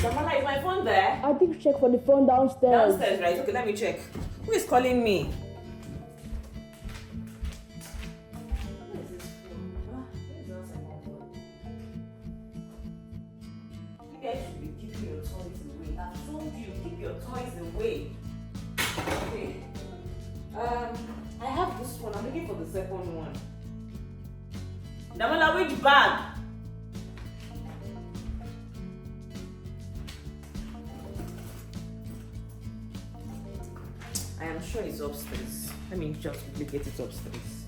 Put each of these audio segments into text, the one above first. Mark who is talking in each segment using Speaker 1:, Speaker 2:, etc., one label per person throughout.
Speaker 1: Damala, is my phone there?
Speaker 2: I think check for the phone downstairs.
Speaker 1: Downstairs, right? Okay, let me check. Who is calling me? You guys should be keeping your toys away. I've told you, keep your toys away. Okay. I have this one. I'm looking for the second one. Damala, which bag? I am sure it's upstairs. Let me just quickly get it upstairs.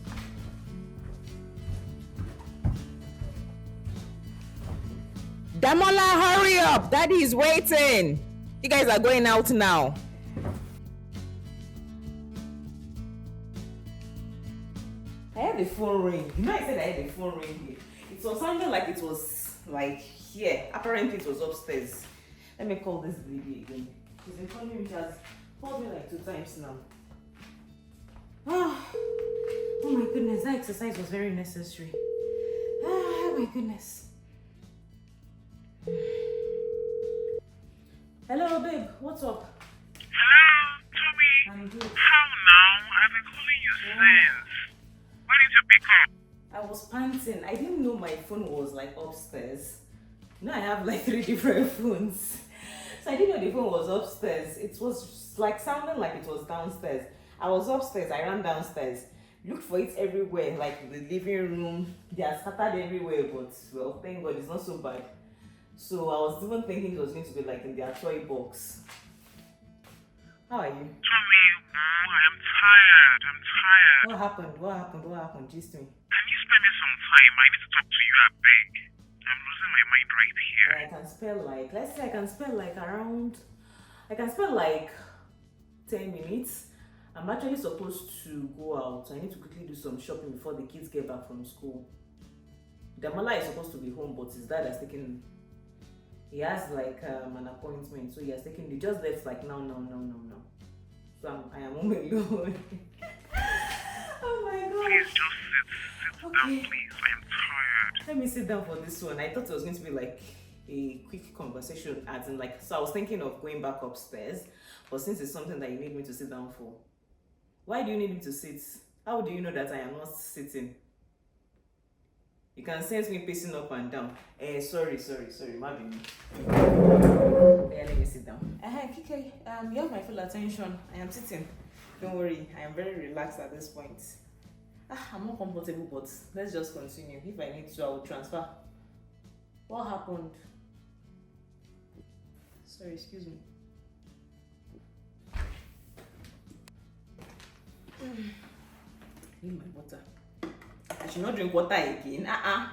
Speaker 3: Damola, hurry up! Daddy is waiting. You guys are going out now.
Speaker 1: I had the phone ring. You know I said I had the phone ring here. It was sounding like it was like here. Apparently it was upstairs. Let me call this lady again. She's been calling me. She has called me like 2 times now. Oh my goodness, that exercise was very necessary. Oh my goodness. Hello babe, what's up?
Speaker 4: Hello, Tomi.
Speaker 1: I'm good.
Speaker 4: How now? I've been calling you since. Why didn't you pick up?
Speaker 1: I was panting. I didn't know my phone was like upstairs. You know I have like 3 different phones. So I didn't know the phone was upstairs. It was like sounding like it was downstairs. I was upstairs, I ran downstairs. Looked for it everywhere, like the living room. They are scattered everywhere, but well, thank God it's not so bad. So I was even thinking it was going to be like in their toy box. How are you?
Speaker 4: Tomi, I'm tired. I'm tired.
Speaker 1: What happened? What happened? What happened? Gist me.
Speaker 4: Can you spare me some time? I need to talk to you, I beg. I'm losing my mind right here.
Speaker 1: I can spell like, let's say I can spell like around, I can spell like 10 minutes. I'm actually supposed to go out. I need to quickly do some shopping before the kids get back from school. Damala is supposed to be home, but his dad has taken, he has like an appointment, so he has taken, they just left like now. So I am home alone. Oh my god.
Speaker 4: Please just sit down, please. I am tired.
Speaker 1: Let me sit down for this one. I thought it was going to be like a quick conversation, as in like, so I was thinking of going back upstairs, but since it's something that you need me to sit down for, why do you need me to sit? How do you know that I am not sitting? You can sense me pacing up and down. Sorry, Marvin. Yeah, let me sit down. Kike, you have my full attention. I am sitting. Don't worry, I am very relaxed at this point. I'm not comfortable, but let's just continue. If I need to, I will transfer. What happened? Sorry, excuse me. Need my water. I should not drink water again.
Speaker 4: I'm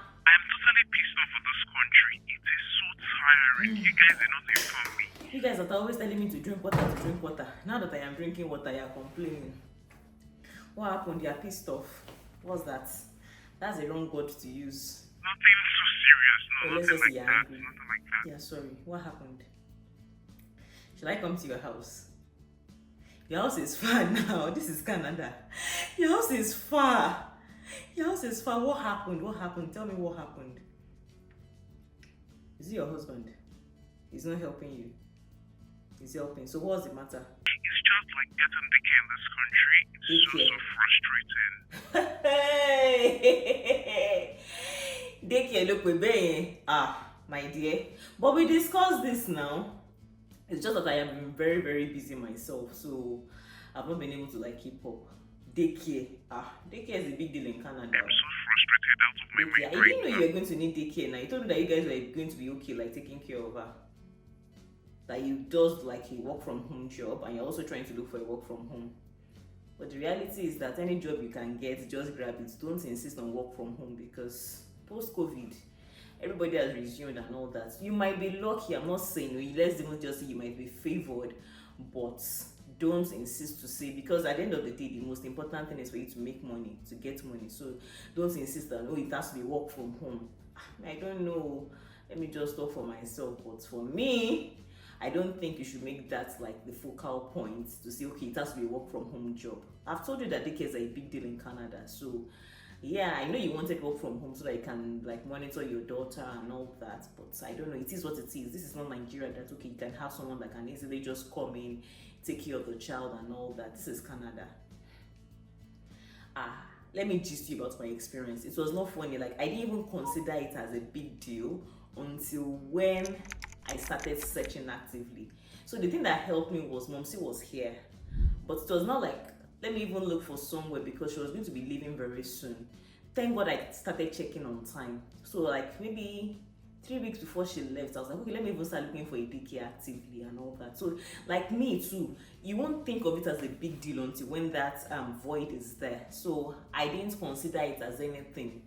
Speaker 4: totally pissed off with this country. It is so tiring. You guys did not inform me.
Speaker 1: You guys are always telling me to drink water. Now that I am drinking water, you are complaining. What happened? You are pissed off. What's that? That's a wrong word to use.
Speaker 4: Nothing so serious. No,
Speaker 1: Let's
Speaker 4: nothing
Speaker 1: just say
Speaker 4: like
Speaker 1: you're
Speaker 4: that.
Speaker 1: angry.
Speaker 4: Nothing like that.
Speaker 1: Yeah, sorry. What happened? Shall I come to your house? Your house is far now. This is Canada. Your house is far. What happened? Tell me what happened. Is it your husband? He's not helping you. He's helping. So what's the matter?
Speaker 4: It's just like getting daycare in this country. It's so frustrating.
Speaker 1: Hey! Daycare, look, baby. My dear. But we discussed this now. It's just that I have been very, very busy myself, so I've not been able to like keep up. Daycare. Daycare is a big deal in Canada.
Speaker 4: I'm so frustrated out of my mind
Speaker 1: I
Speaker 4: right
Speaker 1: didn't know
Speaker 4: now.
Speaker 1: you were going to need daycare now. You told me that you guys were going to be okay, like taking care of her. That you just like a work from home job and you're also trying to look for a work from home. But the reality is that any job you can get, just grab it. Don't insist on work from home because post-COVID, everybody has resumed and all that. You might be lucky, I'm not saying, let's even just say you might be favored, but don't insist to say, because at the end of the day, the most important thing is for you to make money, to get money. So don't insist that, it has to be work from home. I don't know, let me just talk for myself, but for me, I don't think you should make that like the focal point to say, okay, it has to be a work from home job. I've told you that daycares are a big deal in Canada, so Yeah, I know you wanted work from home so that you can like monitor your daughter and all that, but I don't know. It is what it is. This is not Nigeria. That okay, you can have someone that can easily just come in, take care of the child and all that. This is Canada. Let me gist you about my experience. It was not funny. Like I didn't even consider it as a big deal until when I started searching actively. So the thing that helped me was Momsi was here, but it was not like let me even look for somewhere because she was going to be leaving very soon. Thank God I started checking on time. So like maybe 3 weeks before she left, I was like, okay, let me even start looking for a daycare actively and all that. So like me too, you won't think of it as a big deal until when that void is there. So I didn't consider it as anything.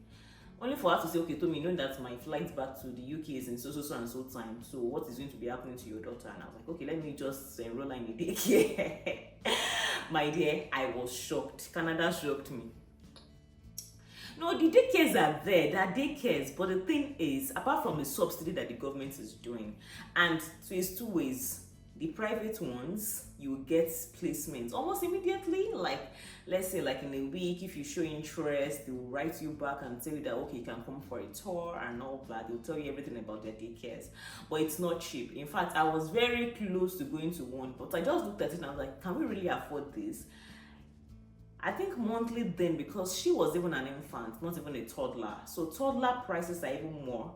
Speaker 1: Only for her to say, okay, Tomi, you know that my flight back to the UK is in so and so time. So what is going to be happening to your daughter? And I was like, okay, let me just enroll her in a daycare. My dear, I was shocked. Canada shocked me. No, the daycares are there. There are daycares, but the thing is, apart from the subsidy that the government is doing, and so it's two ways. The private ones, you get placements almost immediately. Like, let's say, like in a week, if you show interest, they will write you back and tell you that okay, you can come for a tour and all that. They'll tell you everything about their daycares, but it's not cheap. In fact, I was very close to going to one, but I just looked at it and I was like, can we really afford this? I think monthly then, because she was even an infant, not even a toddler. So toddler prices are even more.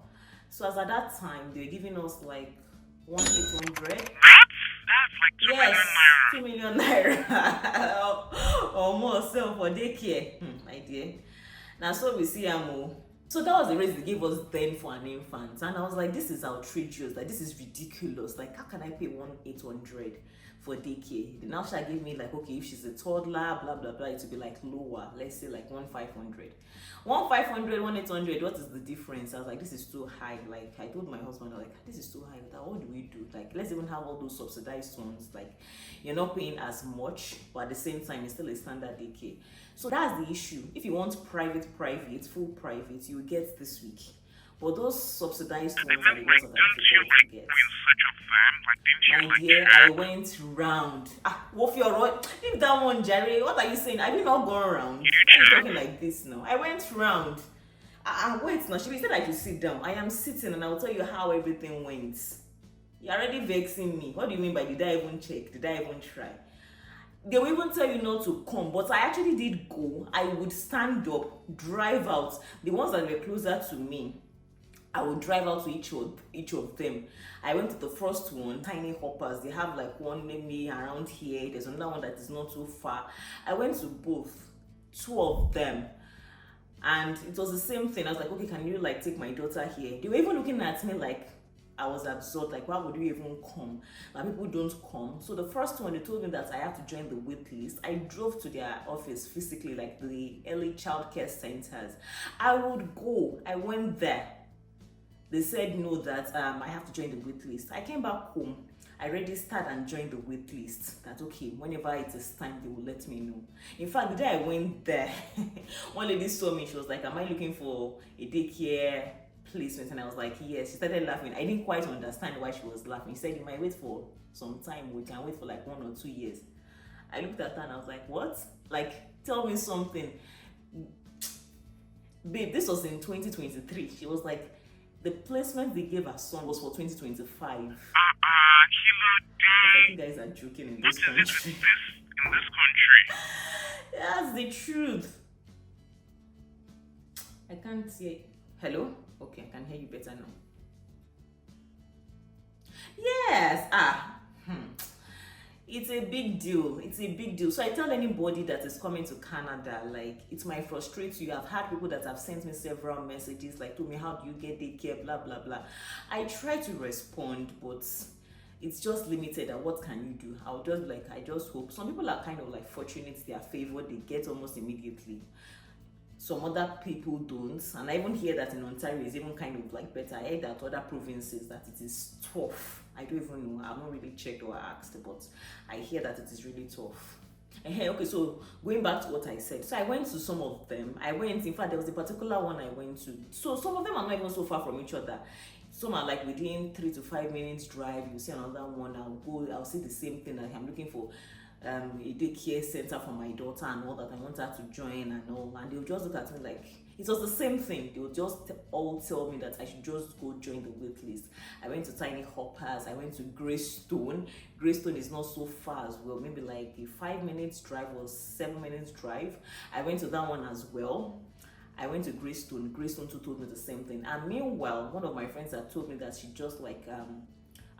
Speaker 1: So as at that time, they were giving us like 1,800.
Speaker 4: That's like 2 million
Speaker 1: Yes,
Speaker 4: naira.
Speaker 1: 2 million naira or more so for daycare. My dear. Now so we see Amo. So that was the rate they gave us then for an infant. And I was like, this is outrageous. Like this is ridiculous. Like how can I pay 1,800 for daycare? The now she gave me like, okay, if she's a toddler, blah blah blah, it would be like lower. Let's say like 1,500. 1,500, 1,800, what is the difference? I was like, this is too high. Like I told my husband, like, this is too high. Like, what do we do? Like, let's even have all those subsidized ones. Like, you're not paying as much, but at the same time, it's still a standard daycare. So that's the issue. If you want private, full private, you get this week. But those subsidized ones are the ones that are difficult to get.
Speaker 4: Go in search of them? Like, didn't you
Speaker 1: My dear, I went round. Wolf, you're right. Leave that one, Jerry. What are you saying? Have you not gone round?
Speaker 4: you
Speaker 1: Why are you
Speaker 4: check?
Speaker 1: talking like this now? I went round. Wait now. She said I should sit down. I am sitting and I'll tell you how everything went. You're already vexing me. What do you mean by did I even check? Did I even try? They will even tell you not to come, but I actually did go. I would stand up, drive out. The ones that were closer to me, I would drive out to each of them. I went to the first one, tiny hoppers. They have like one maybe around here. There's another one that is not too far. I went to both, two of them, and it was the same thing. I was like, okay, can you like take my daughter here? They were even looking at me like I was absurd. Like, why would you even come? Like, people don't come. So the first one, they told me that I have to join the wait list. I drove to their office physically, like the early childcare centers. I would go. I went there. They said no, that I have to join the wait list. I came back home. I registered and joined the wait list. That okay, whenever it is time, they will let me know. In fact, the day I went there, one lady saw me. She was like, am I looking for a daycare placement? And I was like, yes. She started laughing. I didn't quite understand why she was laughing. She said, you might wait for some time. We can wait for like 1 or 2 years. I looked at her and I was like, what? Like, tell me something. Babe, this was in 2023. She was like, the placement they gave her son was for 2025.
Speaker 4: Kilo
Speaker 1: I
Speaker 4: day.
Speaker 1: think guys are joking in
Speaker 4: What
Speaker 1: this
Speaker 4: is it
Speaker 1: country.
Speaker 4: with this in this country?
Speaker 1: That's the truth. I can't hear. Hello? Okay, I can hear you better now. Yes. It's a big deal. It's a big deal. So I tell anybody that is coming to Canada, like, it might frustrate you. I've had people that have sent me several messages like, Tomi, how do you get daycare, blah blah blah. I try to respond, but it's just limited. And what can you do? I'll just like, I just hope. Some people are kind of like fortunate, they are favored, they get almost immediately. Some other people don't, and I even hear that in Ontario is even kind of like better. I heard that other provinces that it is tough. I don't even know. I've not really checked or asked, but I hear that it is really tough. Okay, so going back to what I said. So I went to some of them. In fact, there was a particular one I went to. So some of them are not even so far from each other. Some are like within 3 to 5 minutes drive. You see another one, I'll see the same thing that I'm looking for. a daycare center for my daughter and all that. I want her to join and all, and they'll just look at me like it was the same thing. They'll just all tell me that I should just go join the wait list. I went to Tiny Hoppers, I went to Greystone. Greystone is not so far as well, maybe like a 5 minutes drive or 7 minutes drive. I went to that one as well. I went to Greystone. Greystone too told me the same thing. And meanwhile, one of my friends had told me that she just like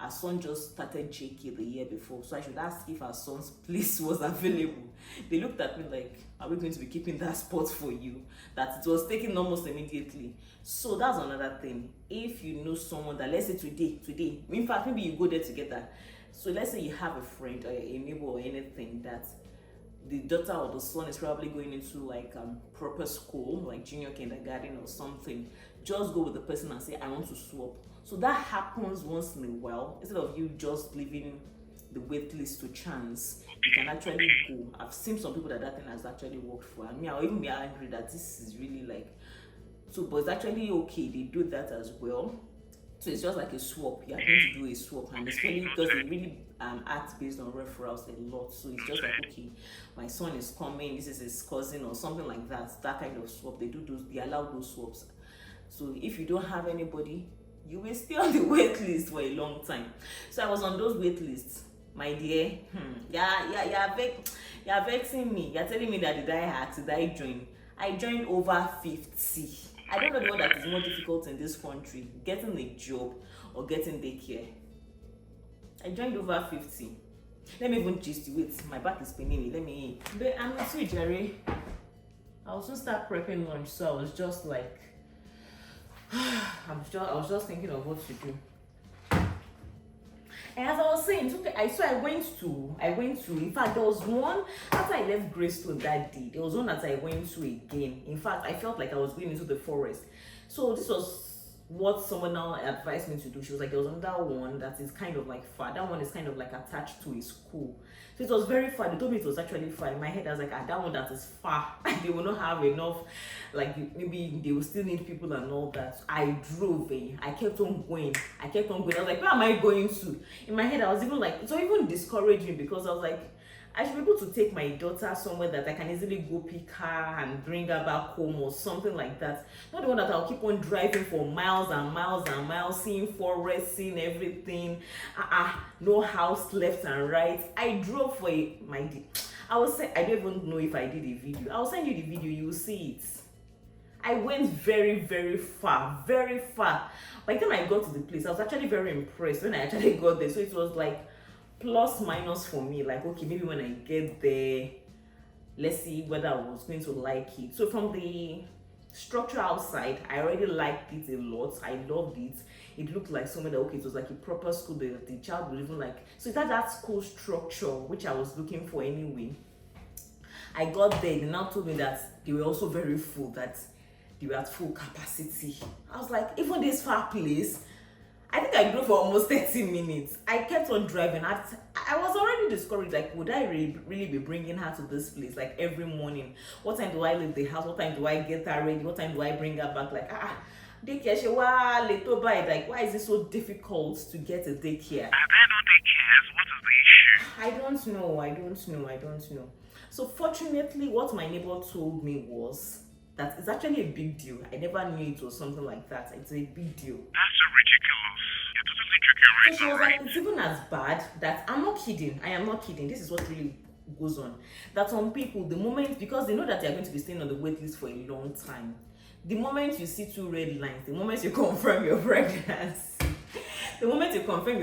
Speaker 1: her son just started JK the year before, so I should ask if her son's place was available. They looked at me like, are we going to be keeping that spot for you? That it was taken almost immediately. So that's another thing. If you know someone that, let's say today, in fact, maybe you go there together. So let's say you have a friend or a neighbor or anything that the daughter or the son is probably going into like proper school, like junior kindergarten or something. Just go with the person and say, I want to swap. So that happens once in a while. Instead of you just leaving the wait list to chance, you can actually go. I've seen some people that thing has actually worked for. And me, I'll even be angry that this is really like so, but it's actually okay. They do that as well. So it's just like a swap. You're going to do a swap, and it's really because they really act based on referrals a lot. So it's just like, okay, my son is coming, this is his cousin or something like that. That kind of swap. They allow those swaps. So if you don't have anybody, you will stay on the wait list for a long time. So I was on those wait lists, my dear. You're vexing me. You're telling me that did I join? I joined over 50. I don't know the one that is more difficult in this country, getting a job or getting daycare. I joined over 50. Let me even gist you. Wait, my back is paining me. I'm with you, Jerry. I was going to start prepping lunch, so I was just like, I was just thinking of what to do. And as I was saying, I went to, in fact, there was one, after I left Greystone that day, there was one that I went to again. In fact, I felt like I was going into the forest. So this was what someone now advised me to do. She was like, there was another one that is kind of like far. That one is kind of like attached to a school. So it was very far. They told me it was actually far. In my head, I was like, that one that is far, they will not have enough, like maybe they will still need people and all that. I drove I kept on going. I was like, where am I going to? In my head, I was even like, it was even discouraging because I was like, I should be able to take my daughter somewhere that I can easily go pick her and bring her back home or something like that. Not the one that I'll keep on driving for miles and miles and miles, seeing forest, seeing everything. No house left and right. I drove for I don't even know if I did a video. I'll send you the video, you will see it. I went very, very far, very far. By the time I got to the place, I was actually very impressed when I actually got there. So it was like plus minus for me, like, okay, maybe when I get there, let's see whether I was going to like it. So from the structure outside, I already liked it a lot. I loved it. It looked like somewhere that, okay, it was like a proper school. The child would even like, so it had that school structure which I was looking for anyway. I got there, they now told me that they were also very full, that they were at full capacity. I was like, even this far place, I think I drove for almost 30 minutes. I kept on driving. I was already discouraged. Like, would I really be bringing her to this place like every morning? What time do I leave the house? What time do I get her ready? What time do I bring her back? Like, daycare, like, why is it so difficult to get a daycare?
Speaker 4: Are there no daycares? What is the issue?
Speaker 1: I don't know. So fortunately, what my neighbor told me was that it's actually a big deal. I never knew it was something like that. It's a big deal.
Speaker 4: That's so ridiculous. You're totally joking right
Speaker 1: So she
Speaker 4: now,
Speaker 1: was
Speaker 4: right?
Speaker 1: like, it's even as bad that I am not kidding. This is what really goes on. That some people, the moment, because they know that they're going to be staying on the wait list for a long time, the moment you see 2 red lines, the moment you confirm your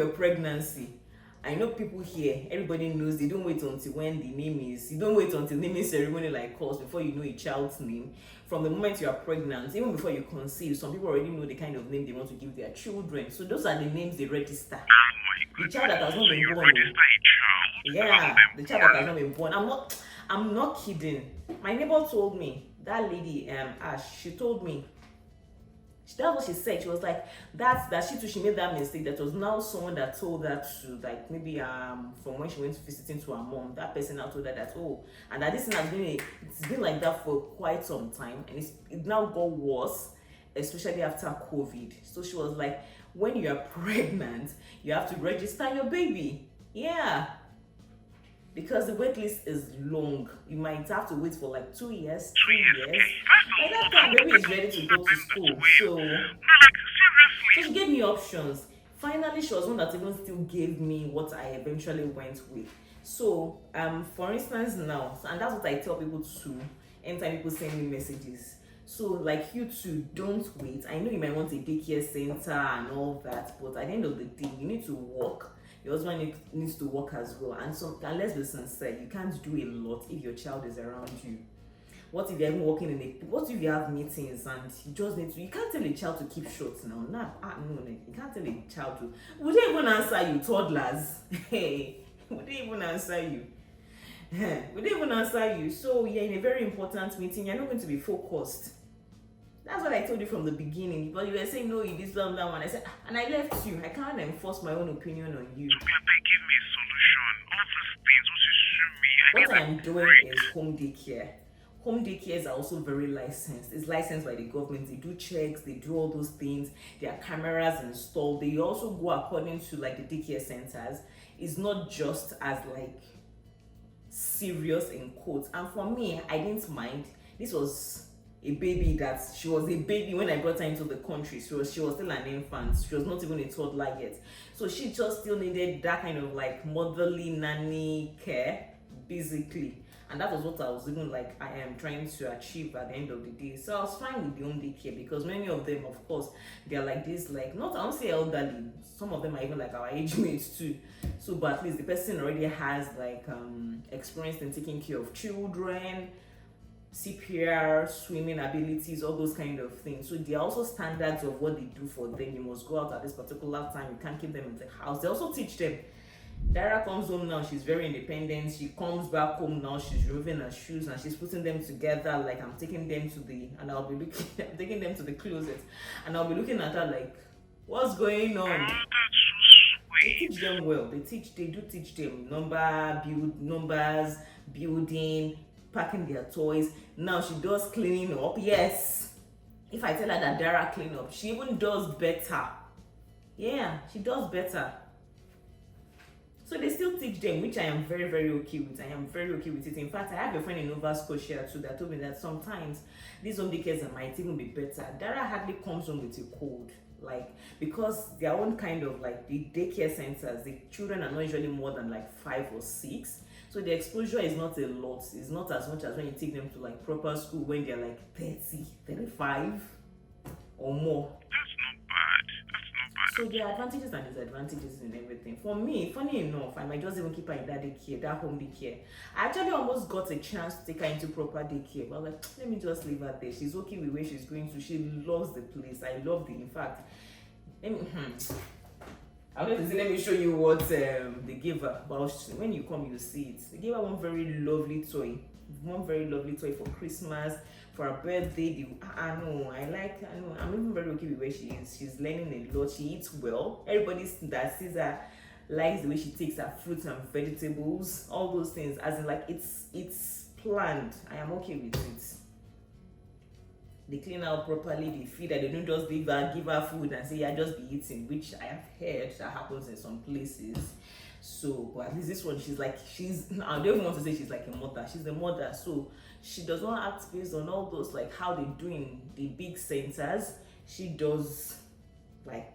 Speaker 1: pregnancy, I know people here, everybody knows they don't wait until when the name is, you don't wait until naming ceremony like us before you know a child's name. From the moment you are pregnant, even before you conceive, some people already know the kind of name they want to give their children. So those are the names they register.
Speaker 4: Oh my goodness.
Speaker 1: The child that has not
Speaker 4: So
Speaker 1: been
Speaker 4: you
Speaker 1: born.
Speaker 4: register a child?
Speaker 1: Yeah, the child that has not been born. I'm not kidding. My neighbor told me, that lady, Ash, she told me, that's what she said. She was like, she made that mistake. That was now someone that told her to, like, maybe from when she went visiting to her mom, that person now told her that, and that this thing it's been like that for quite some time, and it now got worse, especially after COVID. So she was like, when you are pregnant, you have to register your baby. Yeah. because the wait list is long. You might have to wait for like 2 years,
Speaker 4: 2 years,
Speaker 1: 3 years.
Speaker 4: okay? That's a
Speaker 1: By that
Speaker 4: lot.
Speaker 1: time,
Speaker 4: How
Speaker 1: baby
Speaker 4: can
Speaker 1: is ready to
Speaker 4: you
Speaker 1: go to
Speaker 4: them
Speaker 1: school.
Speaker 4: this way?
Speaker 1: So
Speaker 4: No, like, seriously.
Speaker 1: she gave me options. Finally, she was one that even still gave me what I eventually went with. So, for instance, now, and that's what I tell people too, anytime people send me messages. So, like you too, don't wait. I know you might want a daycare center and all that, but at the end of the day, you need to work. Your husband needs to work as well. And let's be sincere, you can't do a lot if your child is around you. What if you're even working what if you have meetings and you can't tell a child to keep short now. No, you can't tell a child to. Would they even answer you, toddlers? Hey, would they even answer you? Would they even answer you? So you're in a very important meeting, you're not going to be focused. That's what I told you from the beginning. But you were saying, no, you this, that one. I said, and I left you. I can't enforce my own opinion on you.
Speaker 4: Tomi, I give me a solution. All these things, what you show me,
Speaker 1: What I am doing is home daycare. Home daycares are also very licensed. It's licensed by the government. They do checks, they do all those things. There are cameras installed. They also go according to like the daycare centers. It's not just as like serious in quotes. And for me, I didn't mind. This was a baby she was a baby when I brought her into the country. She was still an infant. She was not even a toddler yet. So she just still needed that kind of like motherly nanny care, basically. And that was what I was even like I am trying to achieve at the end of the day. So I was fine with the home daycare because many of them, of course, they're like this, like not I don't say elderly. Some of them are even like our age mates too. So but at least the person already has like experience in taking care of children, CPR, swimming abilities, all those kind of things. So there are also standards of what they do for them. You must go out at this particular time. You can't keep them in the house. They also teach them. Dara comes home now, she's very independent. She comes back home now, she's removing her shoes and she's putting them together. Like I'm taking them to I'm taking them to the closet and I'll be looking at her like, what's going on?
Speaker 4: oh, that's so
Speaker 1: They
Speaker 4: sweet.
Speaker 1: teach them well. They do teach them numbers, building, packing their toys. Now she does cleaning up. Yes. If I tell her that Dara clean up, she even does better. Yeah, she does better. So they still teach them, which I am very, very okay with. I am very okay with it. In fact, I have a friend in Nova Scotia too that told me that sometimes these home daycares might even be better. Dara hardly comes home with a cold. Like, because their own kind of like the daycare centers, the children are not usually more than like 5 or 6. So the exposure is not a lot. It's not as much as when you take them to like proper school when they're like 30, 35 or more.
Speaker 4: That's not bad.
Speaker 1: So there are advantages and disadvantages in everything. For me, funny enough, I might just even keep her in that daycare, that home daycare. I actually almost got a chance to take her into proper daycare, but I was like, let me just leave her there. She's okay with where she's going to. She loves the place. I love it. In fact, I'm going to say, let me show you what they gave her. But when you come, you see it. They gave her one very lovely toy for Christmas, for her birthday. I'm even very okay with where she is. She's learning a lot. She eats well. Everybody that sees her likes the way she takes her fruits and vegetables, all those things. As in, like, it's planned. I am okay with it. They clean her up properly, they feed her, they don't just give her food and say, yeah, just be eating, which I have heard that happens in some places. So, but at least this one, I don't even want to say she's like a mother, she's a mother, so she does not act based on all those, like how they do in the big centers. She does, like,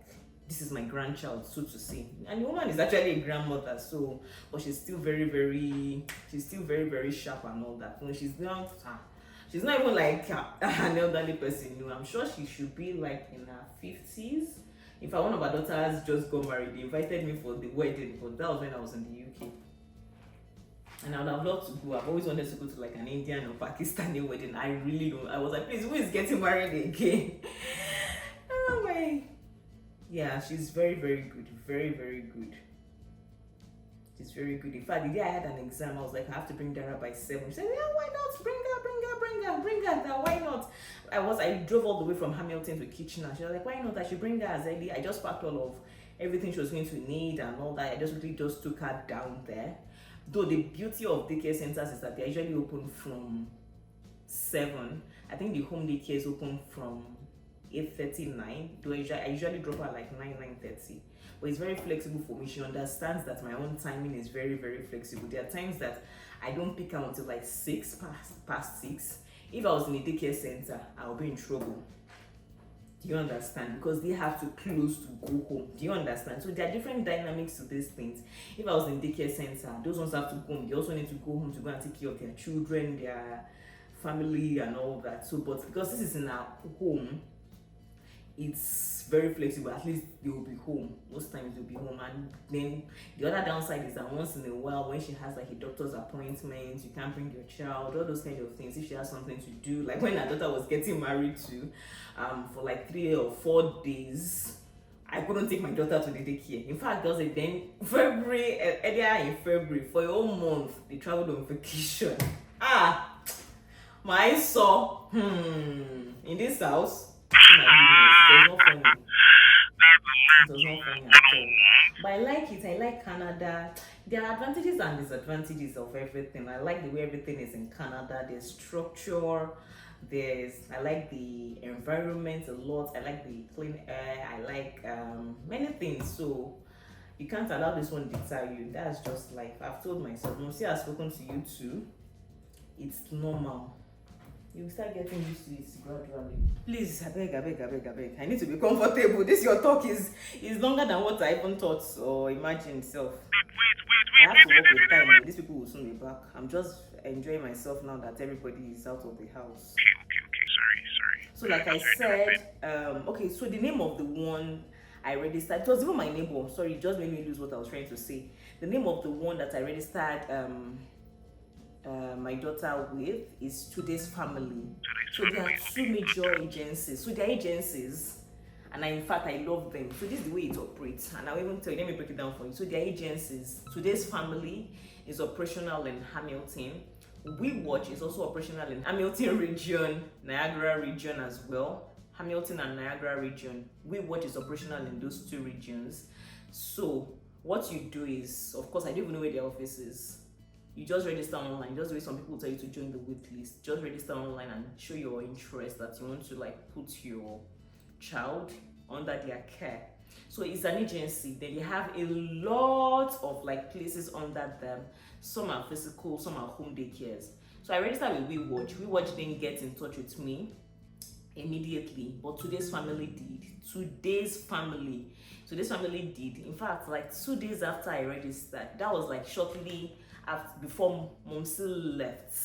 Speaker 1: this is my grandchild, so to say. And the woman is actually a grandmother, so, but she's still very, very sharp and all that. No, she's not even like an elderly person. I'm sure she should be like in her 50s. In fact, one of our daughters just got married. They invited me for the wedding, but that was when I was in the UK. And I would have loved to go. I've always wanted to go to like an Indian or Pakistani wedding. I really don't. I was like, please, who is getting married again? Oh my. Yeah, she's very, very good. Very, very good. She's very good. In fact, the day I had an exam, I was like, I have to bring Dara by 7. She said, yeah, why not? Bring her. Why not? I drove all the way from Hamilton to Kitchener. She was like, why not? I should bring her as early. I just packed all of everything she was going to need and all that. I just took her down there. Though the beauty of daycare centers is that they're usually open from 7. I think the home daycare is open from 8:39. Though I usually drop her like 9:30. but it's very flexible for me. She understands that my own timing is very, very flexible. There are times that I don't pick her until like 6 past 6. If I was in a daycare center, I'll be in trouble. Do you understand? Because they have to close to go home. Do you understand? So there are different dynamics to these things. If I was in daycare center, those ones have to go home. They also need to go home to go and take care of their children, their family, and all that. So, but because this is in our home, it's very flexible. At least they will be home. Most times they'll be home. And then the other downside is that once in a while, when she has like a doctor's appointment, you can't bring your child, all those kind of things. If she has something to do, like when her daughter was getting married to, for like 3 or 4 days, I couldn't take my daughter to the daycare. In fact, there was a then earlier in February, for a whole month, they traveled on vacation. My son, in this house. Oh my goodness, it was not funny at all. But I like it. I like Canada. There are advantages and disadvantages of everything. I like the way everything is in Canada. There's structure. I like the environment a lot. I like the clean air. I like many things. So you can't allow this one to deter you. That's just life. I've told myself. Mostly I've spoken to you too. It's normal. You start getting used to it gradually. Please, I beg. I need to be comfortable. This your talk is longer than what I even thought or imagined itself. I have to work with time and these people will soon be back. I'm just enjoying myself now that everybody is out of the house.
Speaker 4: Okay. Sorry.
Speaker 1: So like I said, okay, so the name of the one I registered, it was even my neighbor. Sorry, it just made me lose what I was trying to say. The name of the one that I registered my daughter with is Today's Family. So there are 2 major agencies. So they are agencies, and in fact I love them. So this is the way it operates, and I'll even tell you. Let me break it down for you. So they are agencies. Today's Family is operational in Hamilton. We Watch is also operational in Hamilton region, Niagara region as well. Hamilton and Niagara region. We Watch is operational in those 2 regions. So what you do is, of course, I don't even know where their office is. You just register online. Just the way some people tell you to join the wait list. Just register online and show your interest that you want to like put your child under their care. So it's an agency. Then you have a lot of like places under them. Some are physical, some are home daycares. So I registered with We Watch. We Watch didn't get in touch with me immediately, but Today's Family did. Today's Family did. In fact, like 2 days after I registered, that was like shortly before Mom still left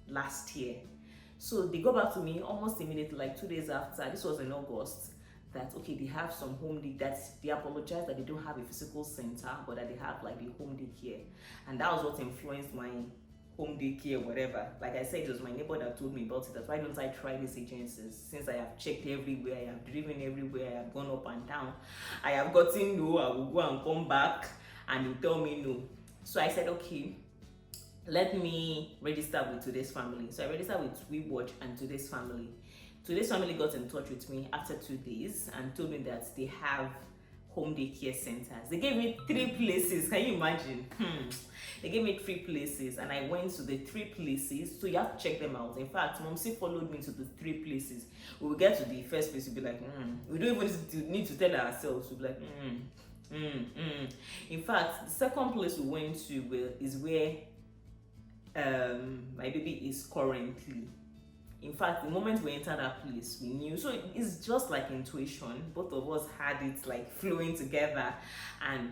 Speaker 1: last year. So they got back to me almost immediately, like 2 days after. This was in August. That okay, they have some home day. That they apologize that they don't have a physical center, but that they have like the home daycare, and that was what influenced my home daycare, whatever. Like I said, it was my neighbor that told me about it. That why don't I try these agencies? Since I have checked everywhere, I have driven everywhere, I have gone up and down, I have gotten no. I will go and come back, and you tell me no. So I said okay, let me register with Today's Family. So I registered with We Watch and Today's Family. Today's Family got in touch with me after 2 days and told me that they have home daycare centers. They gave me 3 places. Can you imagine? They gave me 3 places, and I went to the 3 places. So you have to check them out. In fact, Momsi followed me to the 3 places. We will get to the first place. We'll be like, we don't even need to tell ourselves. We'll be like, In fact, the second place we went to is where my baby is currently. In fact, the moment we entered that place, we knew. So it's just like intuition. Both of us had it like flowing together, and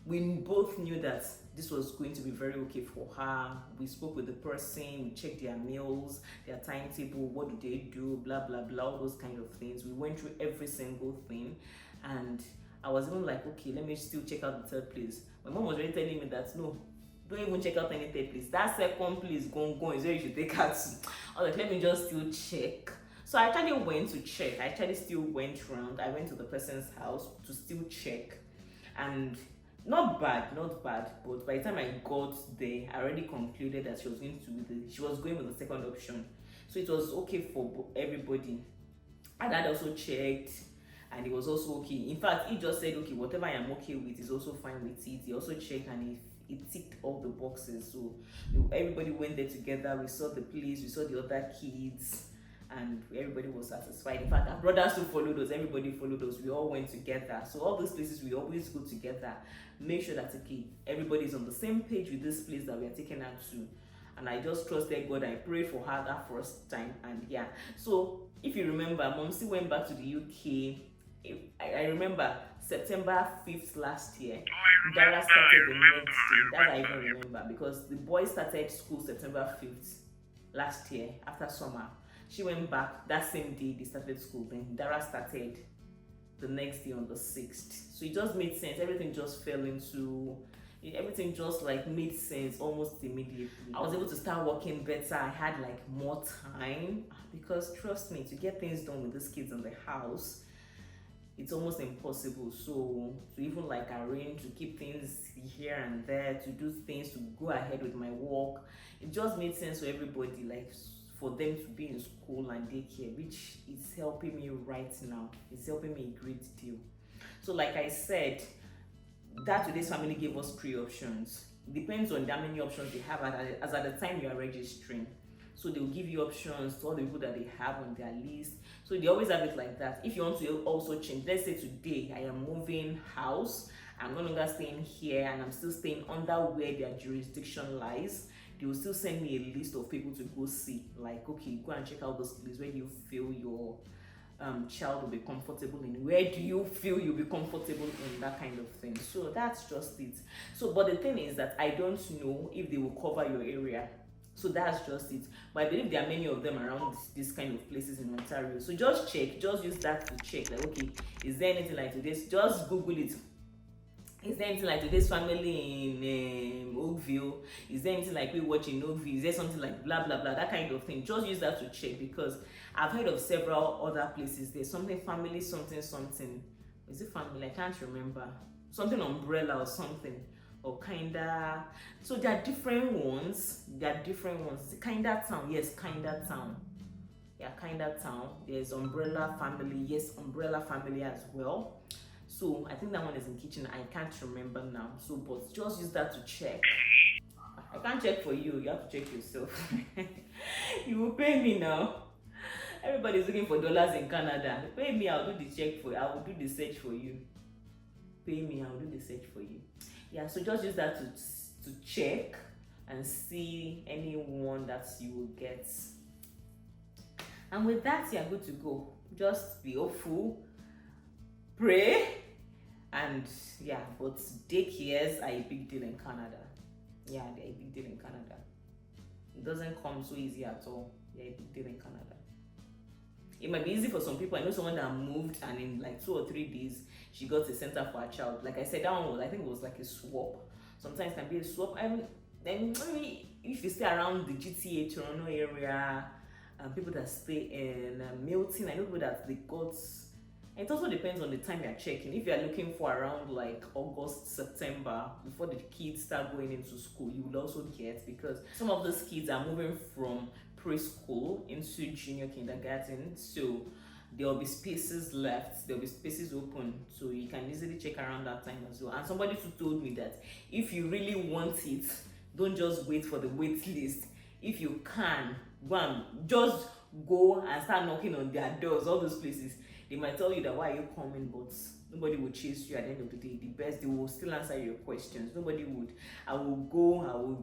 Speaker 1: we both knew that this was going to be very okay for her. We spoke with the person, we checked their meals, their timetable, what do they do, blah blah blah, all those kind of things. We went through every single thing, and I was even like, okay, let me still check out the third place. My mom was already telling me that no, don't even check out any third place. That second place, go is where you should take her to. I was like, let me just still check. So I actually went to check. I actually still went around. I went to the person's house to still check. And not bad. But by the time I got there, I already concluded that she was going with the second option. So it was okay for everybody. And Dad also checked, and it was also okay. In fact, he just said, okay, whatever I am okay with is also fine with it. He also checked, and it ticked all the boxes. So everybody went there together. We saw the place, we saw the other kids, and everybody was satisfied. In fact, our brothers who followed us, everybody followed us. We all went together. So all those places we always go together. Make sure that everybody's on the same page with this place that we are taking her to. And I just trusted God. I prayed for her that first time, and yeah. So if you remember, Mom still went back to the UK. I remember September 5th last year. Dara started the next day. That I even remember, because the boy started school September 5th last year after summer. She went back that same day they started school. Then Dara started the next day on the 6th. So it just made sense. Everything just made sense almost immediately. I was able to start working better. I had like more time, because trust me, to get things done with these kids in the house, it's almost impossible. So to even like arrange to keep things here and there, to do things, to go ahead with my work, it just made sense for everybody, like for them to be in school and daycare, which is helping me right now. It's helping me a great deal. So like I said, that today's family gave us 3 options. It depends on how many options they have as at the time you are registering. So they'll give you options to all the people that they have on their list. So they always have it like that. If you want to also change, let's say today I am moving house, I'm no longer staying here and I'm still staying under where their jurisdiction lies, they will still send me a list of people to go see. Like, okay, go and check out this place. Where do you feel your child will be comfortable in? Where do you feel you'll be comfortable in? That kind of thing. So that's just it. So, but the thing is that I don't know if they will cover your area. So that's just it. But I believe there are many of them around this kind of places in Ontario. So just check, just use that to check. Like, okay, is there anything like this? Just Google it. Is there anything like today's family in Oakville? Is there anything like we watch in Oakville? Is there something like blah blah blah? That kind of thing. Just use that to check, because I've heard of several other places. There's something family, something. Is it family? I can't remember. Something umbrella or something. Or kinda. So there are different ones. Kinda town. Yes, kinda town. Yeah, kinda town. There's umbrella family. Yes, umbrella family as well. So I think that one is in Kitchen. I can't remember now. So, but just use that to check. I can't check for you. You have to check yourself. You will pay me now. Everybody's looking for dollars in Canada. Pay me. I'll do the check for you. I will do the search for you. Pay me. I'll do the search for you. Yeah. So just use that to check and see anyone that you will get. And with that, you are good to go. Just be hopeful. Pray, and yeah, but daycares are a big deal in Canada. Yeah, they're a big deal in Canada. It doesn't come so easy at all. They're a big deal in Canada. It might be easy for some people. I know someone that moved and in like 2 or 3 days she got a center for a child. Like I said, that one was, I think it was like a swap. Sometimes it can be a swap. Then maybe if you stay around the GTA Toronto area, people that stay in Milton, I know people that they got. It also depends on the time you're checking. If you're looking for around like August, September, before the kids start going into school, you will also get, because some of those kids are moving from preschool into junior kindergarten. So there will be spaces left, there will be spaces open. So you can easily check around that time as well. And somebody too told me that if you really want it, don't just wait for the wait list. If you can, just go and start knocking on their doors, all those places. They might tell you that why are you coming, but nobody will chase you at the end of the day. The best, they will still answer your questions. Nobody would. I will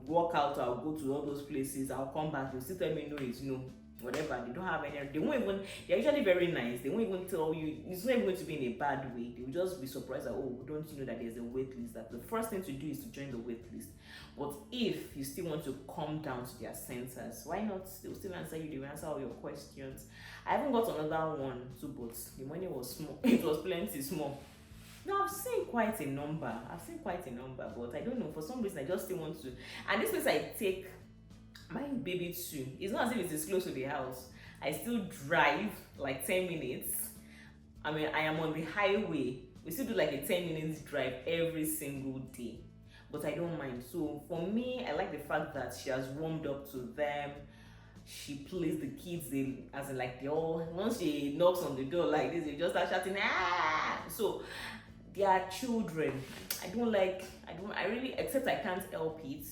Speaker 1: walk out, I'll go to all those places, I'll come back, they'll still tell me no, it's no. Whatever, they don't have any, they're usually very nice. They won't even tell you, it's not even going to be in a bad way. They will just be surprised that, oh, don't you know that there's a wait list? That the first thing to do is to join the wait list. But if you still want to come down to their centers, why not? They'll still answer you, they will answer all your questions. I haven't got another one too, but the money was small. It was plenty small. No, I've seen quite a number, but I don't know, for some reason I just still want to. And this means I take my baby too. It's not as if it is close to the house. I still drive like 10 minutes. I mean, I am on the highway. We still do like a 10 minutes drive every single day. But I don't mind. So for me, I like the fact that she has warmed up to them. She plays the kids, once she knocks on the door like this, they just start shouting, ah! So they are children. I really, except I can't help it.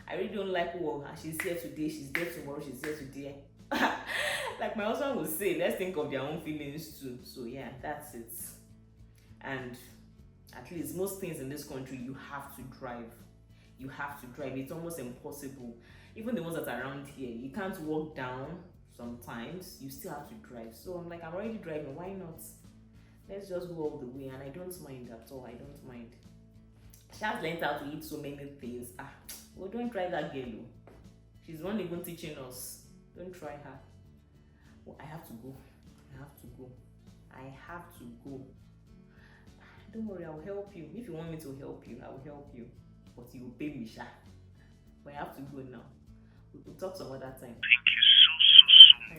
Speaker 1: I really don't like, oh, she's here today, she's there tomorrow, she's here today. Like my husband would say, let's think of their own feelings too. So yeah, that's it. And at least most things in this country, you have to drive. You have to drive. It's almost impossible. Even the ones that are around here, you can't walk down sometimes. You still have to drive. So I'm like, I'm already driving. Why not? Let's just go all the way. And I don't mind at all. I don't mind. She has learned how to eat so many things. Well, don't try that girl. She's not even teaching us. Don't try her. Well, I have to go. I have to go. I have to go. Don't worry, I'll help you. If you want me to help you, I will help you. But you will pay me, Sha. But I have to go now. We'll talk some other time.
Speaker 4: Thank you so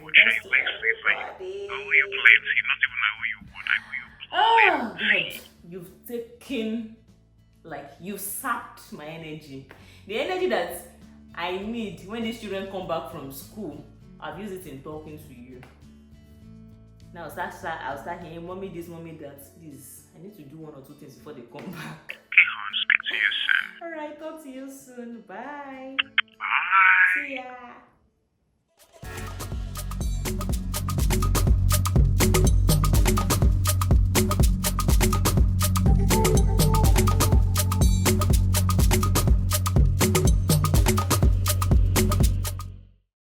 Speaker 4: much. I like saving. I owe you plenty. Not even I owe you one. I owe you plenty.
Speaker 1: God, you've taken, like, you've sapped my energy. The energy that I need when these children come back from school, I've used it in talking to you. Now I'll start hearing, mommy this, mommy that. Please, I need to do one or two things before they come back.
Speaker 4: Okay, hon. Speak to you soon.
Speaker 1: Alright, talk to you soon. Bye.
Speaker 4: Bye.
Speaker 1: See ya.